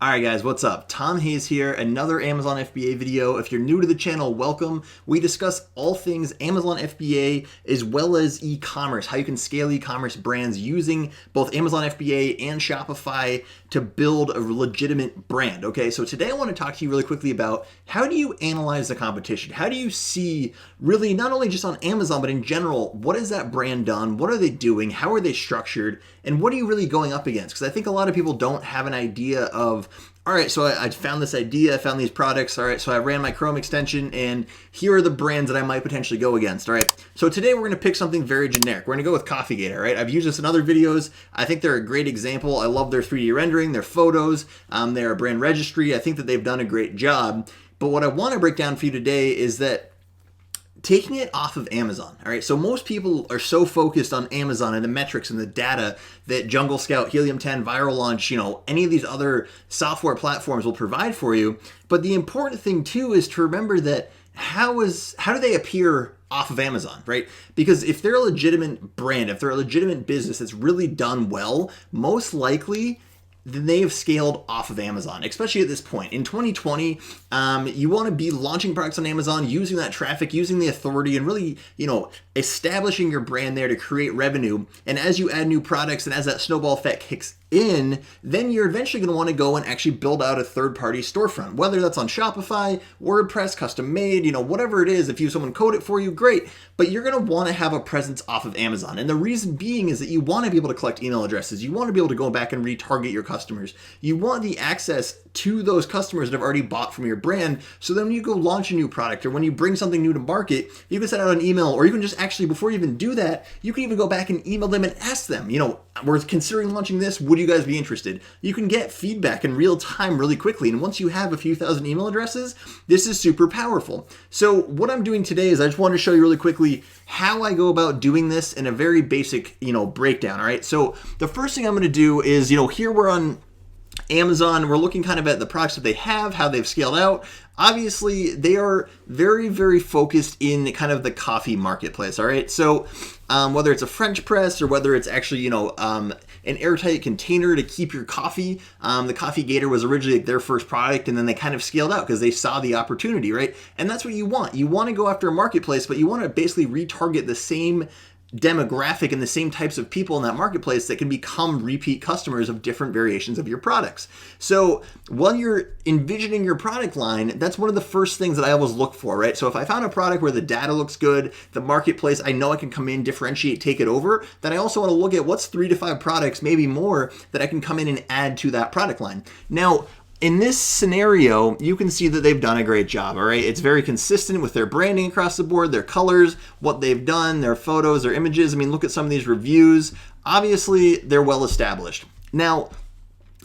All right, guys, what's up? Tom Hayes here, another Amazon FBA video. If you're new to the channel, welcome. We discuss all things Amazon FBA as well as e-commerce, how you can scale e-commerce brands using both Amazon FBA and Shopify to build a legitimate brand, okay? So today I want to talk to you really quickly about how do you analyze the competition? How do you see really not only just on Amazon, but in general, what has that brand done? What are they doing? How are they structured? And what are you really going up against? Because I think a lot of people don't have an idea of, all right, so I found this idea, I found these products, all right, so I ran my Chrome extension, and here are the brands that I might potentially go against, all right? So today we're gonna pick something very generic. We're gonna go with CoffeeGate, all right? I've used this in other videos. I think they're a great example. I love their 3D rendering, their photos, they're a brand registry. I think that they've done a great job. But what I wanna break down for you today is that taking it off of Amazon, all right? So most people are so focused on Amazon and the metrics and the data that Jungle Scout, Helium 10, Viral Launch, any of these other software platforms will provide for you. But the important thing too is to remember that how do they appear off of Amazon, right? Because if they're a legitimate brand, if they're a legitimate business that's really done well, most likely then they have scaled off of Amazon, especially at this point. In 2020, you want to be launching products on Amazon, using that traffic, using the authority, and really, establishing your brand there to create revenue. And as you add new products and as that snowball effect kicks in, then you're eventually going to want to go and actually build out a third-party storefront, whether that's on Shopify, WordPress, custom made, whatever it is. If someone code it for you, great. But you're going to want to have a presence off of Amazon. And the reason being is that you want to be able to collect email addresses. You want to be able to go back and retarget your customers. You want the access to those customers that have already bought from your brand. So then when you go launch a new product or when you bring something new to market, you can send out an email, or even just actually before you even do that, you can even go back and email them and ask them, we're considering launching this. Would you guys be interested? You can get feedback in real time really quickly. And once you have a few thousand email addresses, this is super powerful. So what I'm doing today is I just wanted to show you really quickly how I go about doing this in a very basic, breakdown. All right. So the first thing I'm going to do is, here we're on Amazon. We're looking kind of at the products that they have, how they've scaled out. Obviously, they are very, very focused in kind of the coffee marketplace, all right? So whether it's a French press or whether it's actually, an airtight container to keep your coffee, the Coffee Gator was originally their first product, and then they kind of scaled out because they saw the opportunity, right? And that's what you want. You want to go after a marketplace, but you want to basically retarget the same demographic and the same types of people in that marketplace that can become repeat customers of different variations of your products. So when you're envisioning your product line, that's one of the first things that I always look for, right? So if I found a product where the data looks good, the marketplace, I know I can come in, differentiate, take it over, then I also want to look at what's 3 to 5 products, maybe more, that I can come in and add to that product line. Now, in this scenario, you can see that they've done a great job, all right? It's very consistent with their branding across the board, their colors, what they've done, their photos, their images. I mean, look at some of these reviews. Obviously, they're well established. Now,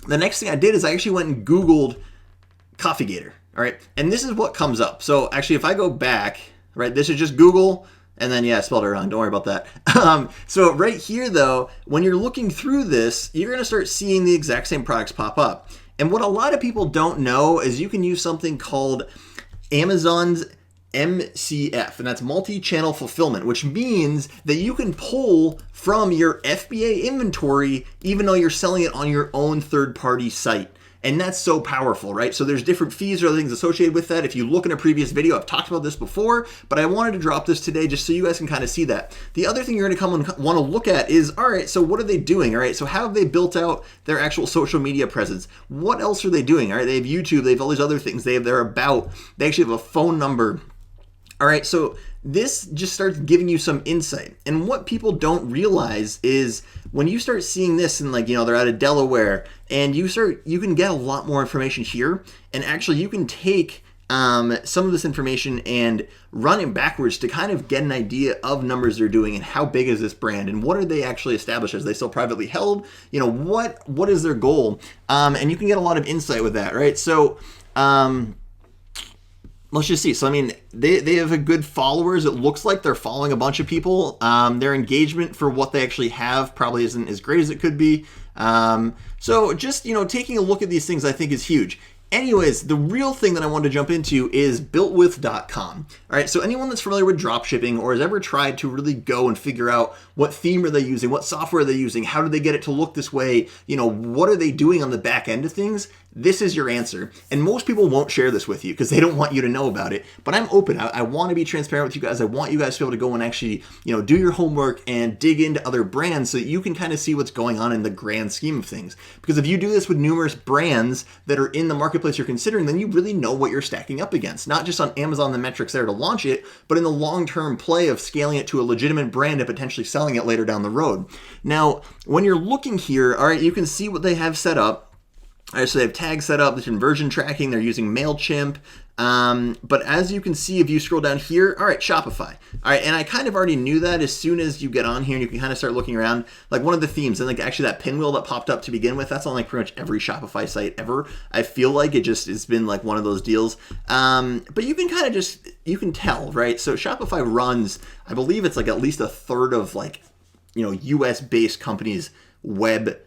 the next thing I did is I actually went and Googled Coffee Gator, all right? And this is what comes up. So actually, if I go back, right, this is just Google, and then, I spelled it wrong. Don't worry about that. So right here, though, when you're looking through this, you're going to start seeing the exact same products pop up. And what a lot of people don't know is you can use something called Amazon's MCF, and that's multi-channel fulfillment, which means that you can pull from your FBA inventory even though you're selling it on your own third-party site. And that's so powerful, right? So there's different fees or other things associated with that. If you look in a previous video, I've talked about this before, but I wanted to drop this today just so you guys can kind of see that. The other thing you're gonna come and want to look at is, all right, so what are they doing? All right, so how have they built out their actual social media presence? What else are they doing? All right, they have YouTube, they have all these other things. They have their about, they actually have a phone number. All right, so this just starts giving you some insight. And what people don't realize is when you start seeing this and they're out of Delaware, and you can get a lot more information here. And actually you can take some of this information and run it backwards to kind of get an idea of numbers they're doing and how big is this brand and what are they actually established as. They still privately held? What is their goal? And you can get a lot of insight with that, right? So let's just see. So, they have a good followers. It looks like they're following a bunch of people. Their engagement for what they actually have probably isn't as great as it could be. So just, taking a look at these things I think is huge. Anyways, the real thing that I wanted to jump into is builtwith.com. All right, so anyone that's familiar with dropshipping or has ever tried to really go and figure out what theme are they using, what software are they using, how do they get it to look this way, what are they doing on the back end of things, this is your answer. And most people won't share this with you because they don't want you to know about it. But I'm open. I want to be transparent with you guys. I want you guys to be able to go and actually, do your homework and dig into other brands so that you can kind of see what's going on in the grand scheme of things. Because if you do this with numerous brands that are in the marketplace you're considering, then you really know what you're stacking up against. Not just on Amazon, the metrics there to launch it, but in the long-term play of scaling it to a legitimate brand and potentially selling it later down the road. Now, when you're looking here, all right, you can see what they have set up. All right, so they have tags set up, the conversion tracking, they're using MailChimp. But as you can see, if you scroll down here, all right, Shopify. All right, and I kind of already knew that as soon as you get on here and you can kind of start looking around, like one of the themes, and like actually that pinwheel that popped up to begin with, that's on like pretty much every Shopify site ever. I feel like it's been like one of those deals. But you can kind of you can tell, right? So Shopify runs, I believe it's like at least a third of like, US based companies' web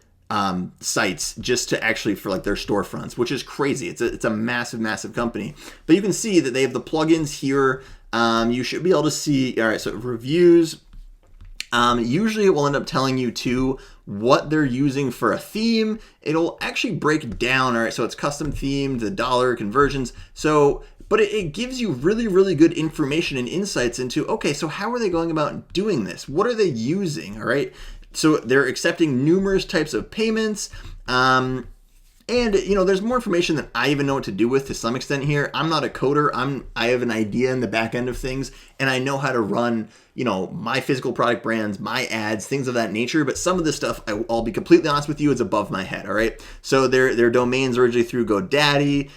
sites just to actually for like their storefronts, which is crazy. It's a massive company. But you can see that they have the plugins here. You should be able to see, all right, so reviews. Usually it will end up telling you too what they're using for a theme. It'll actually break down, all right, so it's custom themed, the dollar conversions. But it gives you really good information and insights into, okay, so how are they going about doing this? What are they using, all right? So they're accepting numerous types of payments. And, there's more information than I even know what to do with to some extent here. I'm not a coder. I have an idea in the back end of things, and I know how to run, my physical product brands, my ads, things of that nature. But some of this stuff, I'll be completely honest with you, is above my head, all right? So their domains originally through GoDaddy.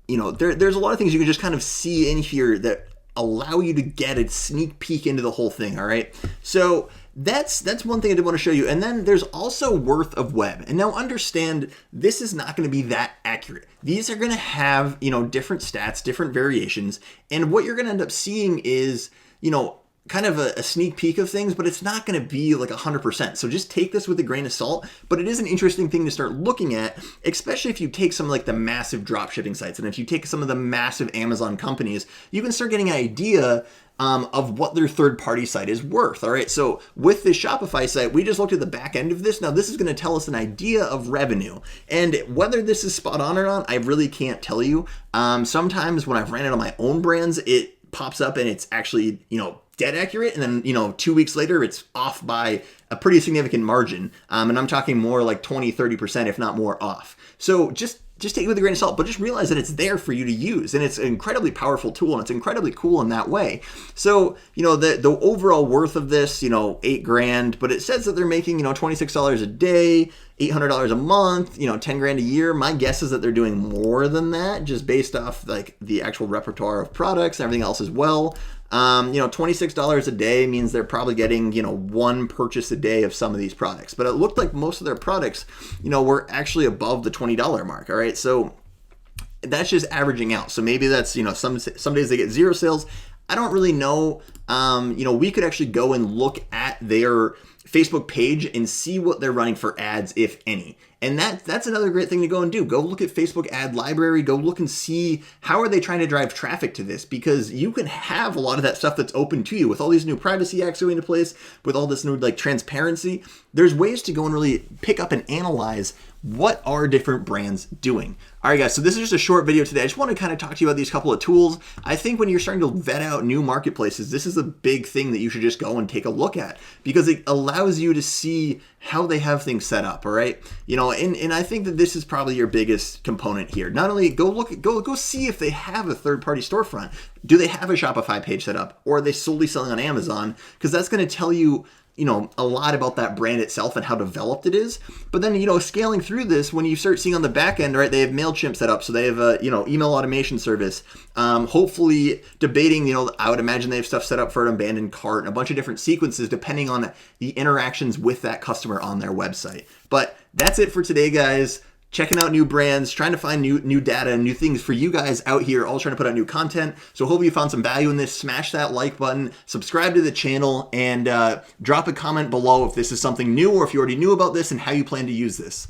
There's a lot of things you can just kind of see in here that allow you to get a sneak peek into the whole thing, all right? So that's one thing I did want to show you. And then there's also worth of web. And now understand, this is not going to be that accurate. These are going to have, different stats, different variations. And what you're going to end up seeing is, kind of a sneak peek of things, but it's not going to be like 100%. So just take this with a grain of salt, but it is an interesting thing to start looking at, especially if you take some like the massive drop shipping sites. And if you take some of the massive Amazon companies, you can start getting an idea of what their third-party site is worth. All right, so with this Shopify site, we just looked at the back end of this. Now this is going to tell us an idea of revenue, and whether this is spot on or not, I really can't tell you. Sometimes when I've ran it on my own brands, it pops up and it's actually, dead accurate, and then 2 weeks later it's off by a pretty significant margin, and I'm talking more like 20-30%, if not more, off. So just take it with a grain of salt, but just realize that it's there for you to use, and it's an incredibly powerful tool, and it's incredibly cool in that way. So the overall worth of this, $8,000, but it says that they're making $26 a day, $800 a month, $10,000 a year. My guess is that they're doing more than that, just based off like the actual repertoire of products and everything else as well. $26 a day means they're probably getting, one purchase a day of some of these products. But it looked like most of their products, were actually above the $20 mark. All right. So that's just averaging out. So maybe that's, some days they get zero sales. I don't really know. We could actually go and look at their Facebook page and see what they're running for ads, if any. And that's another great thing to go and do. Go look at Facebook ad library, go look and see how are they trying to drive traffic to this, because you can have a lot of that stuff that's open to you with all these new privacy acts going into place, with all this new like transparency. There's ways to go and really pick up and analyze what are different brands doing. All right, guys, so this is just a short video today. I just want to kind of talk to you about these couple of tools. I think when you're starting to vet out new marketplaces, this is a big thing that you should just go and take a look at, because it allows you to see how they have things set up, all right? And I think that this is probably your biggest component here. Not only go see if they have a third-party storefront. Do they have a Shopify page set up, or are they solely selling on Amazon? Because that's going to tell you a lot about that brand itself and how developed it is. But then, scaling through this, when you start seeing on the back end, right, they have MailChimp set up. So they have a, email automation service. Hopefully debating, I would imagine they have stuff set up for an abandoned cart and a bunch of different sequences depending on the interactions with that customer on their website. But that's it for today, guys. Checking out new brands, trying to find new data and new things for you guys out here, all trying to put out new content. So hopefully you found some value in this. Smash that like button, subscribe to the channel, and drop a comment below if this is something new or if you already knew about this and how you plan to use this.